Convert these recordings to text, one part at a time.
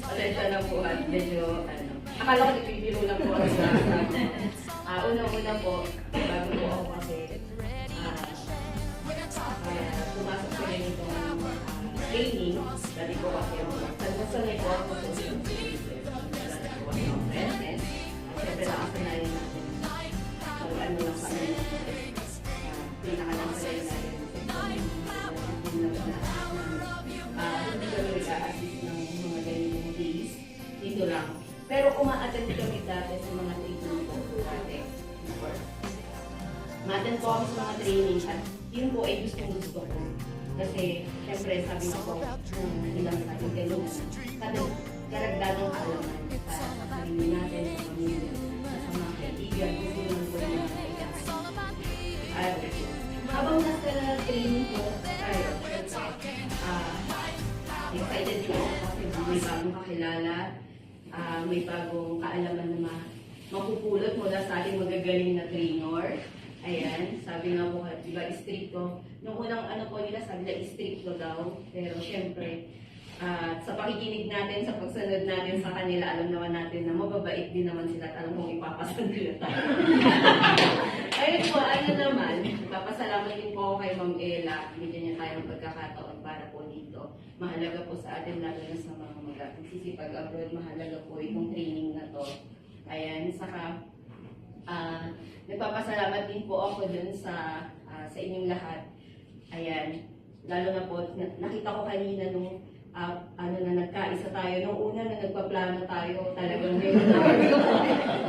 Pasensya na po at medyo, akala ko nagpipiro lang po ako sa unang-una po, bago po ako kasi pumasok ko rin itong training. Dati ko kasi sanay po ako sa business. Dati ko kasi ang present. Siyempre nakasanayin natin. So, ano lang sa amin. Pinakalang sa rin natin. Hindi kami nag-a-assist ng mga ganyan days. Dito lang. Pero uma-attend kami dati sa mga training po dati. Ma-attend po ako sa mga training at yun po ay gusto ko. Kasi, syempre, sabi ko po, ilang natin ganun. Karagdagang kaalaman sa sarili natin, sa pamilya, sa mga kaibigan, gusto naman po yung mga kailangan. At habang nasa training po tayo, excited po kasi may bagong kakilala, may bagong kaalaman na mapupulot mula sa ating magagaling na trainer. Ayan, sabi nga po, di ba, stricto. Nung unang po nila, sabi nila stricto daw. Pero syempre, sa pakikinig natin, sa pagsunod natin sa kanila, alam naman natin na mababait din naman sila at alam kong ipapasan nila tayo. Ayun po, naman, papasalamat din po ako kay Ma'am Ella. Bigyan niya tayo ng pagkakataon para po dito. Mahalaga po sa atin, lalo na sa mga magsisipag abroad, mahalaga po itong training na to. Ayan, saka, nagpapasalamat din po ako dun sa inyong lahat. Ayan, lalo na po, nakita ko kanina nung na nagkaisa tayo. Nung una na nagpaplano tayo, talagang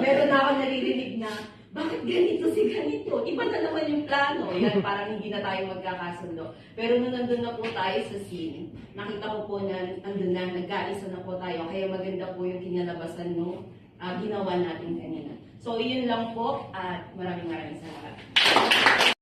meron na ako naririnig na, bakit ganito si ganito? Iba na naman yung plano. Yan, parang hindi na tayo magkakasundo. Pero nung nandun na po tayo sa scene, nakita ko po na nandun na, nagkaisa na po tayo. Kaya maganda po yung kinalabasan nung ginawa natin kanina. So, yun lang po at maraming salamat.